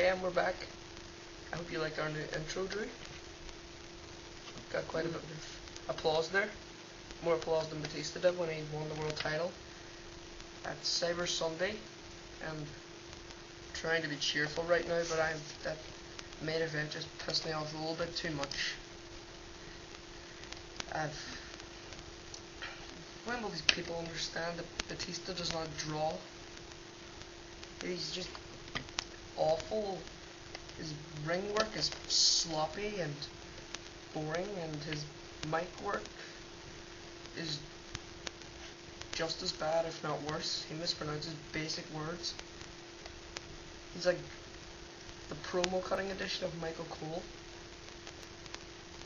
and we're back. I hope you liked our new intro, Drew. Got quite a bit of applause there. More applause than Batista did when he won the world title at Cyber Sunday. I'm trying to be cheerful right now, but that main event just pissed me off a little bit too much. When will these people understand that Batista does not draw? He's just awful. His ring work is sloppy and boring, and his mic work is just as bad, if not worse. He mispronounces basic words. He's like the promo cutting edition of Michael Cole.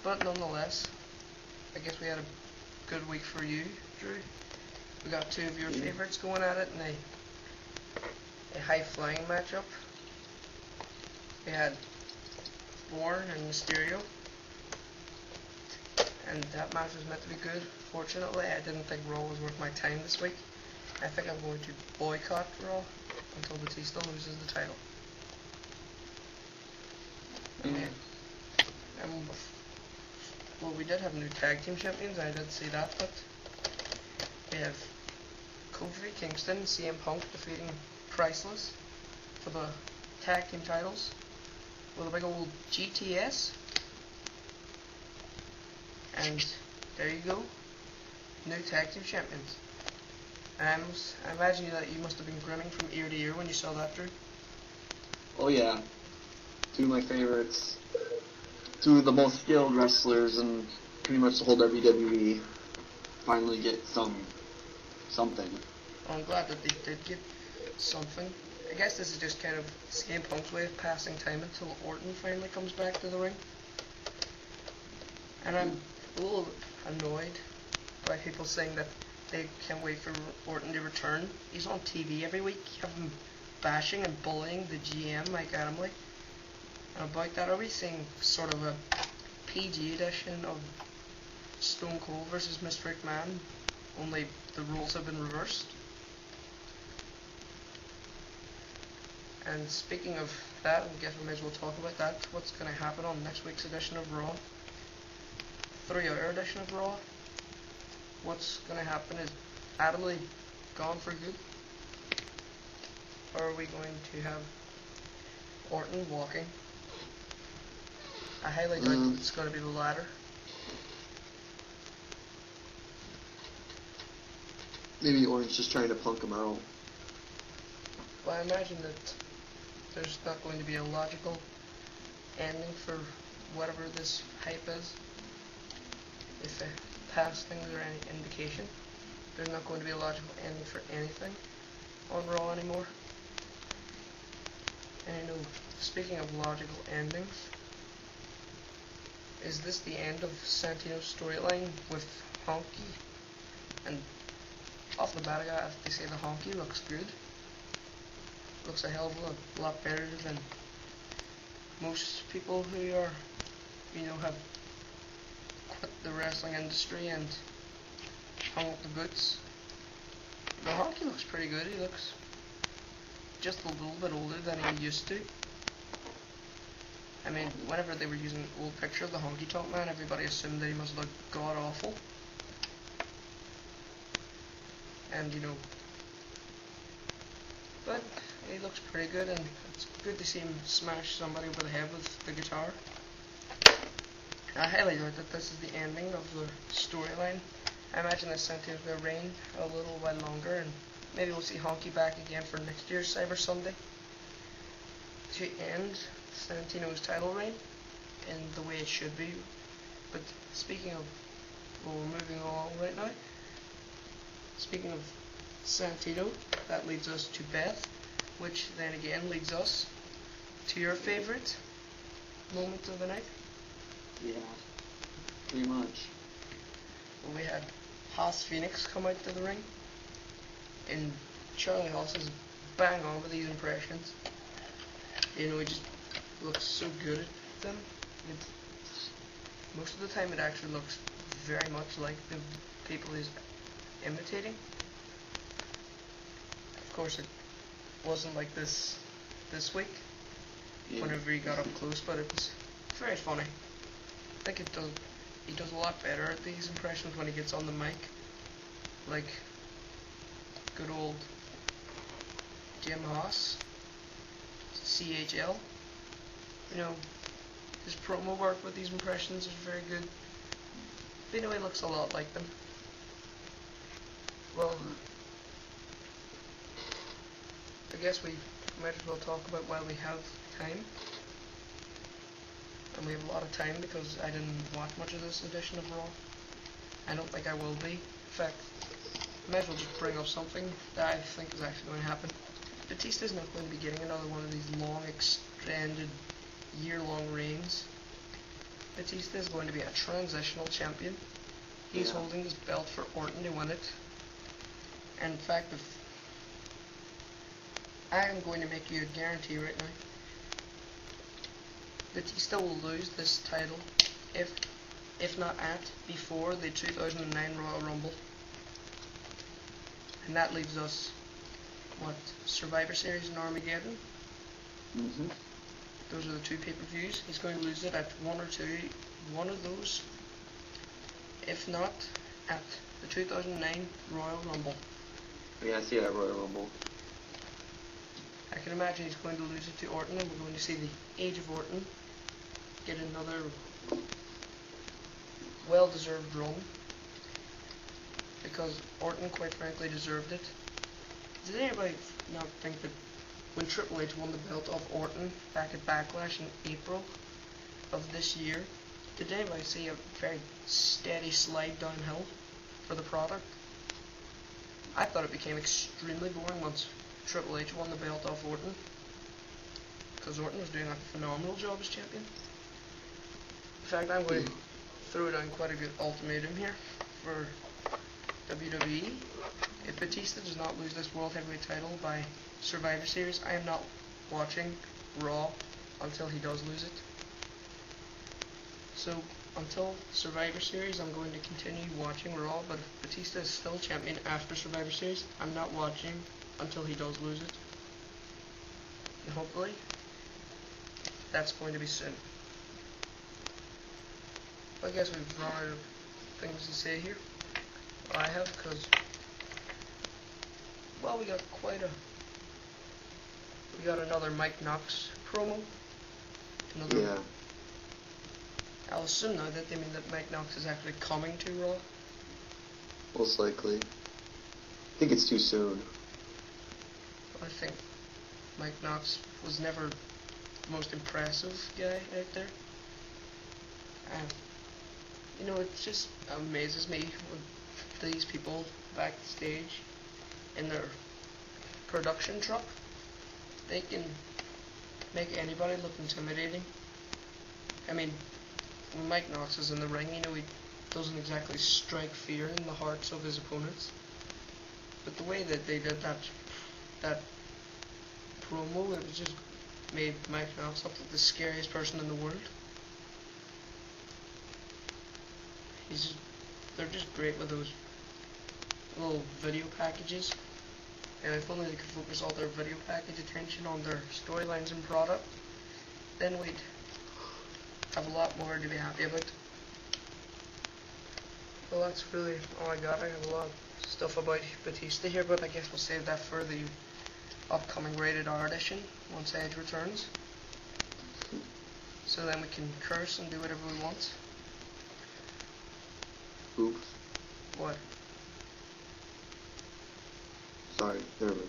But nonetheless, I guess we had a good week for you, Drew. We got two of your favorites going at it in a high-flying matchup. We had Bourne and Mysterio, and that match was meant to be good. Fortunately, I didn't think Raw was worth my time this week. I think I'm going to boycott Raw until Batista loses the title. Well, we did have new tag team champions, I did see that, but we have Kofi Kingston and CM Punk defeating Priceless for the tag team titles with a big old GTS. And there you go, new tag team champions. I imagine that you must have been grinning from ear to ear when you saw that, Drew. Oh yeah, two of my favorites, two of the most skilled wrestlers in pretty much the whole WWE finally get something. Well, I'm glad that they did get something. I guess this is just kind of CM Punk's way of passing time until Orton finally comes back to the ring. And I'm a little annoyed by people saying that they can't wait for Orton to return. He's on TV every week. You have him bashing and bullying the GM, Mike Adamle. And about that, are we seeing sort of a PG edition of Stone Cold versus Mr. McMahon? Only the rules have been reversed. And speaking of that, I guess we may as well talk about that. What's going to happen on next week's edition of Raw? 3-hour edition of Raw. What's going to happen is Adamle gone for good? Or are we going to have Orton walking? I highly doubt that it's going to be the latter. Maybe Orton's just trying to punk him out. Well, I imagine that there's not going to be a logical ending for whatever this hype is. If past things are any indication, there's not going to be a logical ending for anything on Raw anymore. And you know, speaking of logical endings, is this the end of Santino's storyline with Honky? And off the bat, I have to say the Honky looks good. Looks a hell of a lot better than most people who are, have quit the wrestling industry and hung up the boots. The Honky looks pretty good. He looks just a little bit older than he used to. I mean, whenever they were using an old picture of the Honky Tonk Man, everybody assumed that he must look god awful. And but he looks pretty good, and it's good to see him smash somebody over the head with the guitar. I highly doubt that this is the ending of the storyline. I imagine that Santino's going to reign a little while longer, and maybe we'll see Honky back again for next year's Cyber Sunday to end Santino's title reign in the way it should be. But speaking of, well, we're moving along right now. Speaking of Santino, that leads us to Beth, which then again leads us to your favorite moment of the night. Yeah, pretty much. Well, we had Haas Phoenix come out to the ring, and Charlie Haas is bang on with these impressions. He just looks so good at them. Most of the time it actually looks very much like the people he's imitating. Of course, it wasn't like this week. whenever he got up close, but it was very funny. I think he does a lot better at these impressions when he gets on the mic, like good old Jim Haas, CHL. You know, his promo work with these impressions is very good. But you know, he looks a lot like them. Well, I guess we might as well talk about while we have time. And we have a lot of time because I didn't watch much of this edition of Raw. I don't think I will be. In fact, I might as well just bring up something that I think is actually going to happen. Batista's not going to be getting another one of these long, extended, year-long reigns. Batista is going to be a transitional champion. He's holding his belt for Orton to win it. And in fact, if I am going to make you a guarantee right now, Batista will lose this title if not at, before the 2009 Royal Rumble. And that leaves us, what, Survivor Series and Armageddon? Mm-hmm. Those are the two pay-per-views. He's going to lose it at one of those. If not, at the 2009 Royal Rumble. Yeah, I see that Royal Rumble. I can imagine he's going to lose it to Orton, and we're going to see the Age of Orton get another well-deserved run, because Orton, quite frankly, deserved it. Did anybody not think that when Triple H won the belt off Orton back at Backlash in April of this year, did anybody see a very steady slide downhill for the product? I thought it became extremely boring once Triple H won the belt off Orton, because Orton was doing a phenomenal job as champion. In fact, I'm going to throw down quite a good ultimatum here for WWE. If Batista does not lose this World Heavyweight title by Survivor Series, I am not watching Raw until he does lose it. So, until Survivor Series, I'm going to continue watching Raw, but if Batista is still champion after Survivor Series, I'm not watching until he does lose it. And hopefully, that's going to be soon. I guess we've run out of things to say here. I have, because, well, we got another Mike Knox promo. Yeah. I'll assume now that they mean that Mike Knox is actually coming to Raw. Most likely. I think it's too soon. I think Mike Knox was never the most impressive guy out there. And, you know, it just amazes me when these people backstage in their production truck, they can make anybody look intimidating. I mean, when Mike Knox is in the ring, you know, he doesn't exactly strike fear in the hearts of his opponents. But the way that they did that promo, it was just made Mike Knox look like the scariest person in the world. They're just great with those little video packages. And if only they could focus all their video package attention on their storylines and product, then we'd have a lot more to be happy about. Well, that's really all I got. I have a lot of stuff about Batista here, but I guess we'll save that for the upcoming Rated R edition once Edge returns. So then we can curse and do whatever we want. Oops. What? Sorry, there we go.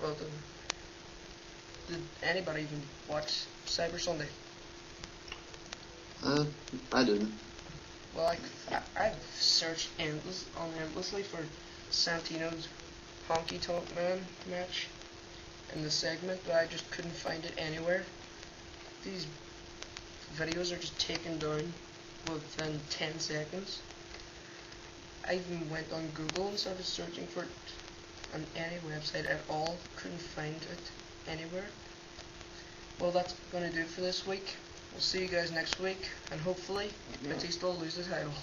Well done. Did anybody even watch Cyber Sunday? I didn't. Well, I've searched endlessly for Santino's Honky Tonk Man match in the segment, but I just couldn't find it anywhere. These videos are just taken down within 10 seconds. I even went on Google and started searching for it on any website at all. Couldn't find it anywhere. Well, that's going to do it for this week. We'll see you guys next week, and hopefully Batista will lose the title.